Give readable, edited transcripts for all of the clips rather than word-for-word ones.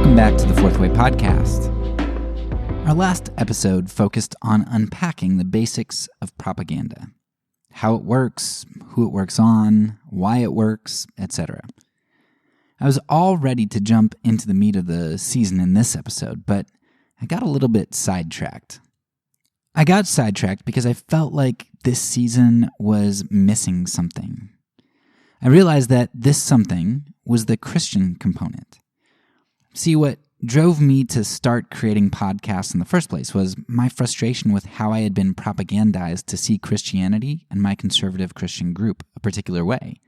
Welcome back to the Fourth Way Podcast. Our last episode focused on unpacking the basics of propaganda. How it works, who it works on, why it works, etc. I was all ready to jump into the meat of the season in this episode, but I got a little bit sidetracked. I got sidetracked because I felt like this season was missing something. I realized that this something was the Christian component. See, what drove me to start creating podcasts in the first place was my frustration with how I had been propagandized to see Christianity and my conservative Christian group a particular way.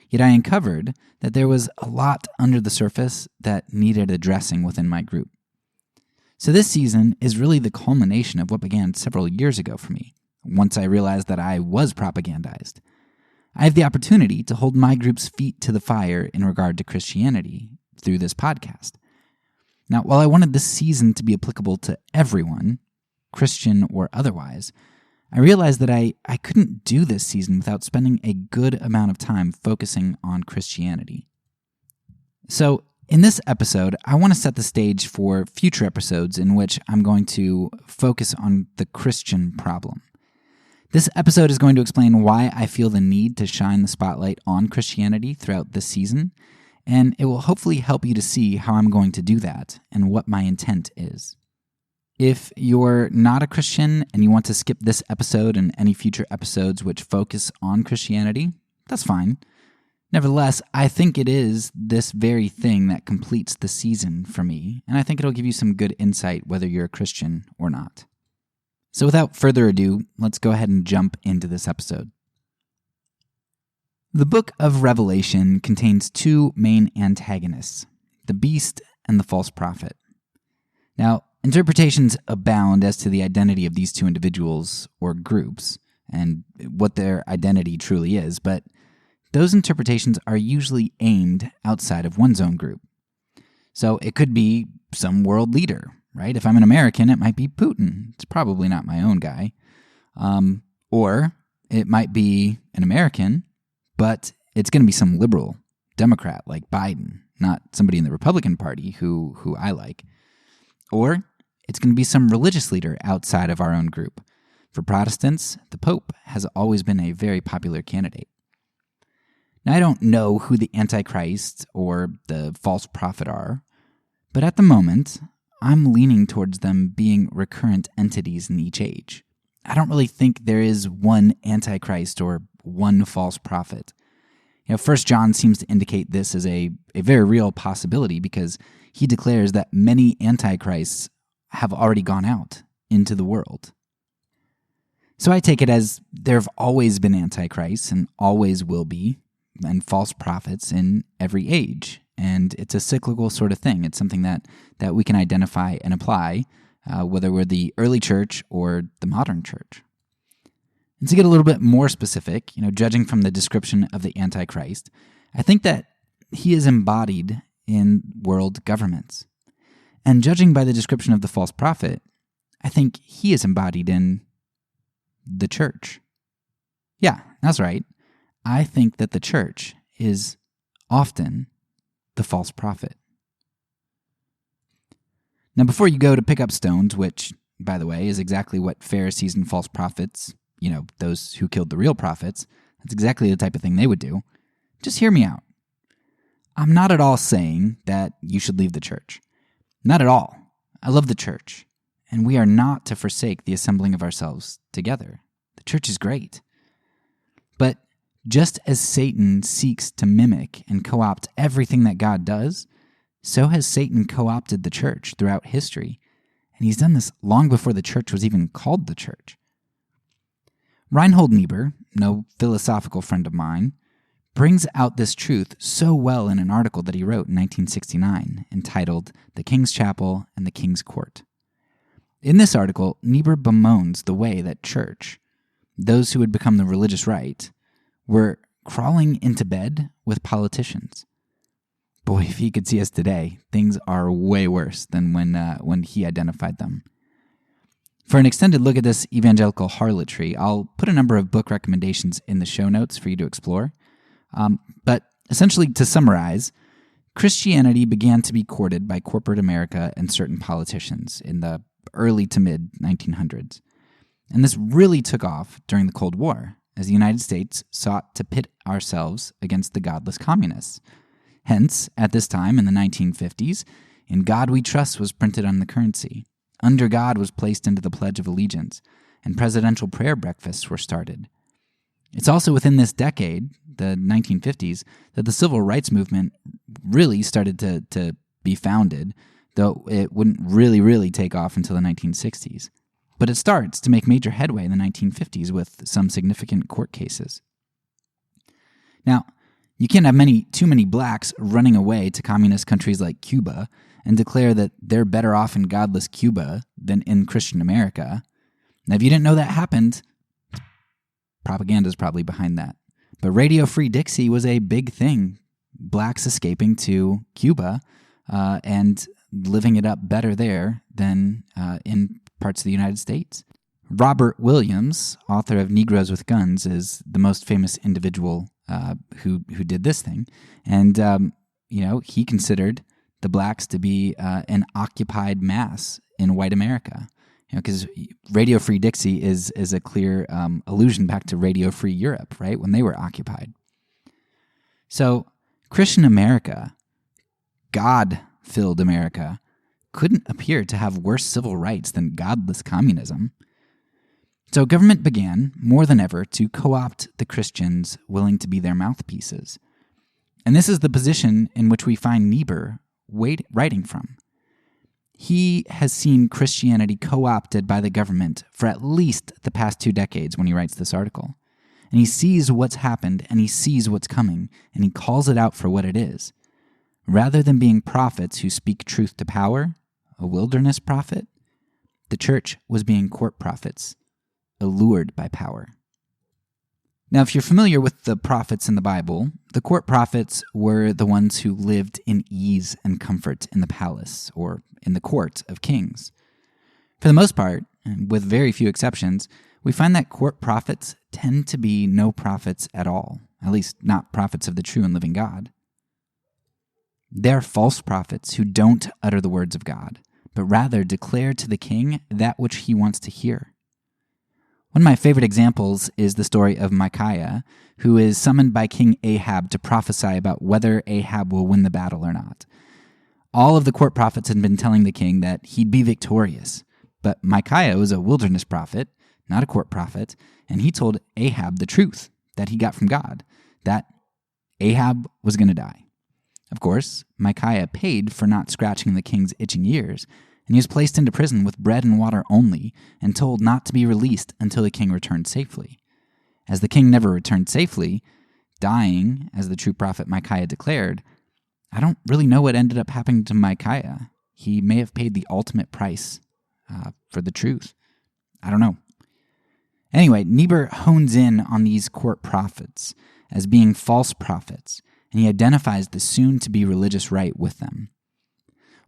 Yet I uncovered that there was a lot under the surface that needed addressing within my group. So this season is really the culmination of what began several years ago for me, once I realized that I was propagandized. I have the opportunity to hold my group's feet to the fire in regard to Christianity through this podcast. Now, while I wanted this season to be applicable to everyone, Christian or otherwise, I realized that I couldn't do this season without spending a good amount of time focusing on Christianity. So, in this episode, I want to set the stage for future episodes in which I'm going to focus on the Christian problem. This episode is going to explain why I feel the need to shine the spotlight on Christianity throughout this season, and it will hopefully help you to see how I'm going to do that and what my intent is. If you're not a Christian and you want to skip this episode and any future episodes which focus on Christianity, that's fine. Nevertheless, I think it is this very thing that completes the season for me, and I think it'll give you some good insight whether you're a Christian or not. So without further ado, let's go ahead and jump into this episode. The book of Revelation contains two main antagonists, the beast and the false prophet. Now, interpretations abound as to the identity of these two individuals or groups and what their identity truly is, but those interpretations are usually aimed outside of one's own group. So it could be some world leader, right? If I'm an American, it might be Putin. It's probably not my own guy. Or it might be an American, but it's going to be some liberal Democrat like Biden, not somebody in the Republican Party who I like. Or it's going to be some religious leader outside of our own group. For Protestants, the Pope has always been a very popular candidate. Now, I don't know who the Antichrist or the false prophet are, but at the moment, I'm leaning towards them being recurrent entities in each age. I don't really think there is one Antichrist or one false prophet. 1 John seems to indicate this as a very real possibility because he declares that many Antichrists have already gone out into the world. So I take it as there have always been Antichrists and always will be, and false prophets in every age. And it's a cyclical sort of thing. It's something that we can identify and apply, whether we're the early church or the modern church. And to get a little bit more specific, judging from the description of the Antichrist, I think that he is embodied in world governments. And judging by the description of the false prophet, I think he is embodied in the church. Yeah, that's right. I think that the church is often the false prophet. Now, before you go to pick up stones, which, by the way, is exactly what Pharisees and false prophets, those who killed the real prophets, that's exactly the type of thing they would do, just hear me out. I'm not at all saying that you should leave the church. Not at all. I love the church, and we are not to forsake the assembling of ourselves together. The church is great. But just as Satan seeks to mimic and co-opt everything that God does, so has Satan co-opted the church throughout history, and he's done this long before the church was even called the church. Reinhold Niebuhr, no philosophical friend of mine, brings out this truth so well in an article that he wrote in 1969 entitled The King's Chapel and the King's Court. In this article, Niebuhr bemoans the way that church, those who had become the religious right, were crawling into bed with politicians. Boy, if he could see us today, things are way worse than when he identified them. For an extended look at this evangelical harlotry, I'll put a number of book recommendations in the show notes for you to explore. But essentially, to summarize, Christianity began to be courted by corporate America and certain politicians in the early to mid 1900s. And this really took off during the Cold War, as the United States sought to pit ourselves against the godless communists. Hence, at this time in the 1950s, "In God We Trust" was printed on the currency. "Under God" was placed into the Pledge of Allegiance, and presidential prayer breakfasts were started. It's also within this decade, the 1950s, that the civil rights movement really started to be founded, though it wouldn't really take off until the 1960s. But it starts to make major headway in the 1950s with some significant court cases. Now, you can't have too many blacks running away to communist countries like Cuba and declare that they're better off in godless Cuba than in Christian America. Now, if you didn't know that happened, propaganda's probably behind that. But Radio Free Dixie was a big thing. Blacks escaping to Cuba and living it up better there than in parts of the United States. Robert Williams, author of Negroes with Guns, is the most famous individual who did this thing. And, he considered the blacks to be an occupied mass in white America. Because Radio Free Dixie is a clear allusion back to Radio Free Europe, right, when they were occupied. So Christian America, God-filled America, couldn't appear to have worse civil rights than godless communism. So government began, more than ever, to co-opt the Christians willing to be their mouthpieces. And this is the position in which we find Niebuhr writing from. He has seen Christianity co-opted by the government for at least the past 2 decades when he writes this article. And he sees what's happened, and he sees what's coming, and he calls it out for what it is. Rather than being prophets who speak truth to power, a wilderness prophet, the church was being court prophets, allured by power. Now, if you're familiar with the prophets in the Bible, the court prophets were the ones who lived in ease and comfort in the palace or in the court of kings. For the most part, and with very few exceptions, we find that court prophets tend to be no prophets at all, at least not prophets of the true and living God. They're false prophets who don't utter the words of God, but rather declare to the king that which he wants to hear. One of my favorite examples is the story of Micaiah, who is summoned by King Ahab to prophesy about whether Ahab will win the battle or not. All of the court prophets had been telling the king that he'd be victorious, but Micaiah was a wilderness prophet, not a court prophet, and he told Ahab the truth that he got from God, that Ahab was going to die. Of course, Micaiah paid for not scratching the king's itching ears, and he was placed into prison with bread and water only and told not to be released until the king returned safely. As the king never returned safely, dying, as the true prophet Micaiah declared, I don't really know what ended up happening to Micaiah. He may have paid the ultimate price for the truth. I don't know. Anyway, Niebuhr hones in on these court prophets as being false prophets, and he identifies the soon-to-be religious right with them.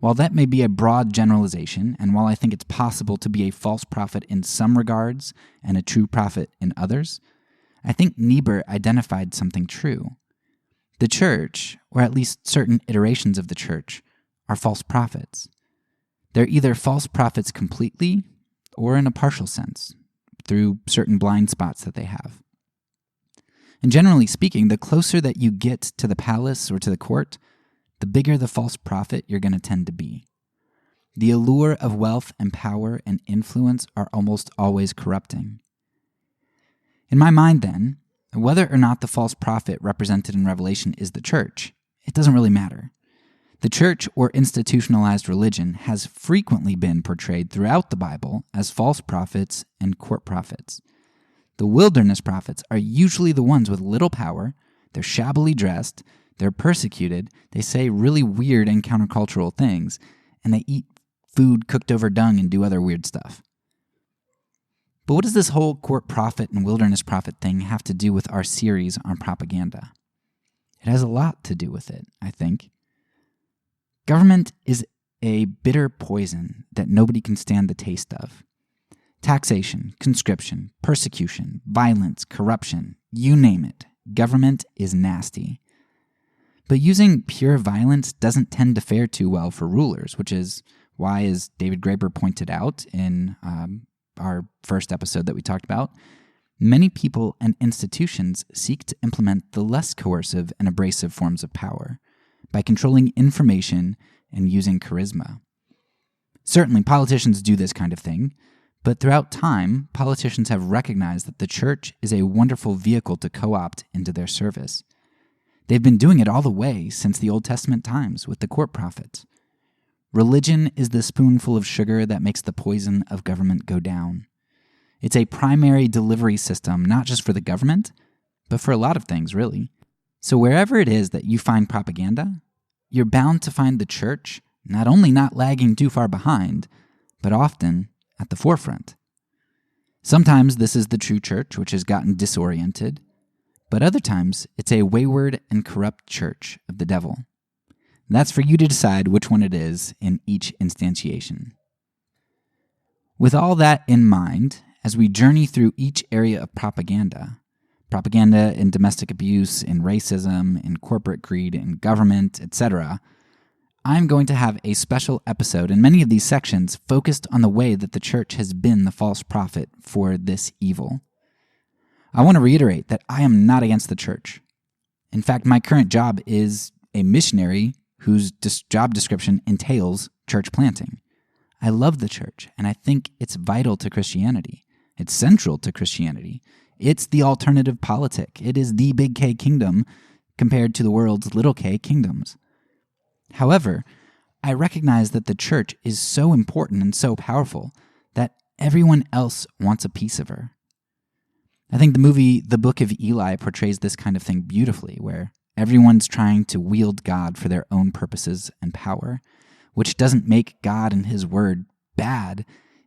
While that may be a broad generalization, and while I think it's possible to be a false prophet in some regards and a true prophet in others, I think Niebuhr identified something true. The church, or at least certain iterations of the church, are false prophets. They're either false prophets completely or in a partial sense, through certain blind spots that they have. And generally speaking, the closer that you get to the palace or to the court, the bigger the false prophet you're going to tend to be. The allure of wealth and power and influence are almost always corrupting. In my mind, then, whether or not the false prophet represented in Revelation is the church, it doesn't really matter. The church or institutionalized religion has frequently been portrayed throughout the Bible as false prophets and court prophets. The wilderness prophets are usually the ones with little power, they're shabbily dressed, they're persecuted, they say really weird and countercultural things, and they eat food cooked over dung and do other weird stuff. But what does this whole court prophet and wilderness prophet thing have to do with our series on propaganda? It has a lot to do with it, I think. Government is a bitter poison that nobody can stand the taste of. Taxation, conscription, persecution, violence, corruption, you name it, government is nasty. But using pure violence doesn't tend to fare too well for rulers, which is why, as David Graeber pointed out in our first episode that we talked about, many people and institutions seek to implement the less coercive and abrasive forms of power by controlling information and using charisma. Certainly, politicians do this kind of thing, but throughout time, politicians have recognized that the church is a wonderful vehicle to co-opt into their service. They've been doing it all the way since the Old Testament times with the court prophets. Religion is the spoonful of sugar that makes the poison of government go down. It's a primary delivery system, not just for the government, but for a lot of things, really. So wherever it is that you find propaganda, you're bound to find the church not only not lagging too far behind, but often at the forefront. Sometimes this is the true church, which has gotten disoriented, but other times it's a wayward and corrupt church of the devil. That's for you to decide which one it is in each instantiation. With all that in mind, as we journey through each area of propaganda in domestic abuse, in racism, in corporate greed, in government, etc., I'm going to have a special episode in many of these sections focused on the way that the church has been the false prophet for this evil. I want to reiterate that I am not against the church. In fact, my current job is a missionary whose job description entails church planting. I love the church, and I think it's vital to Christianity. It's central to Christianity. It's the alternative politic. It is the big K kingdom compared to the world's little k kingdoms. However, I recognize that the church is so important and so powerful that everyone else wants a piece of her. I think the movie The Book of Eli portrays this kind of thing beautifully, where everyone's trying to wield God for their own purposes and power, which doesn't make God and His word bad.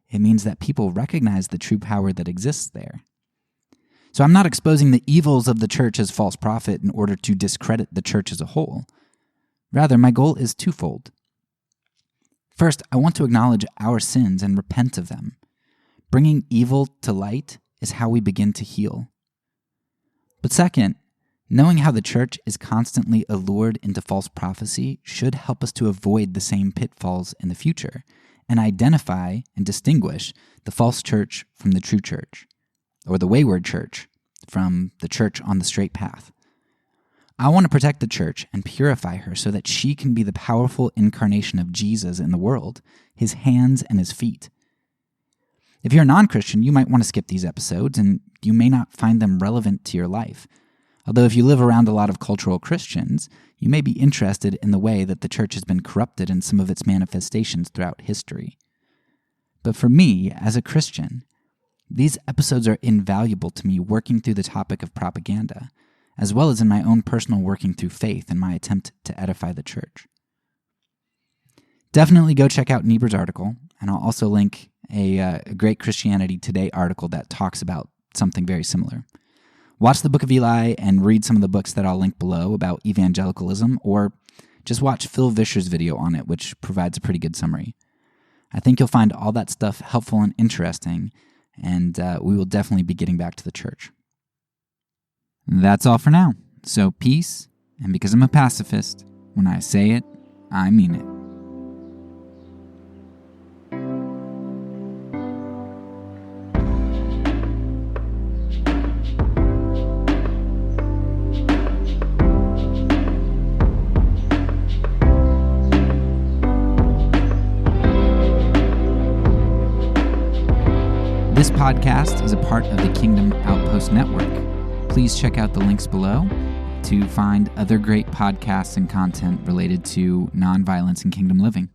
It means that people recognize the true power that exists there. So I'm not exposing the evils of the church as false prophet in order to discredit the church as a whole. Rather, my goal is twofold. First, I want to acknowledge our sins and repent of them. Bringing evil to light is how we begin to heal. But second, knowing how the church is constantly allured into false prophecy should help us to avoid the same pitfalls in the future and identify and distinguish the false church from the true church, or the wayward church from the church on the straight path. I want to protect the church and purify her so that she can be the powerful incarnation of Jesus in the world, His hands and His feet. If you're a non-Christian, you might want to skip these episodes, and you may not find them relevant to your life. Although if you live around a lot of cultural Christians, you may be interested in the way that the church has been corrupted in some of its manifestations throughout history. But for me, as a Christian, these episodes are invaluable to me working through the topic of propaganda, as well as in my own personal working through faith in my attempt to edify the church. Definitely go check out Niebuhr's article, and I'll also link a Great Christianity Today article that talks about something very similar. Watch the Book of Eli and read some of the books that I'll link below about evangelicalism, or just watch Phil Vischer's video on it, which provides a pretty good summary. I think you'll find all that stuff helpful and interesting, and we will definitely be getting back to the church. That's all for now. So peace, and because I'm a pacifist, when I say it, I mean it. This podcast is a part of the Kingdom Outpost Network. Please check out the links below to find other great podcasts and content related to nonviolence and kingdom living.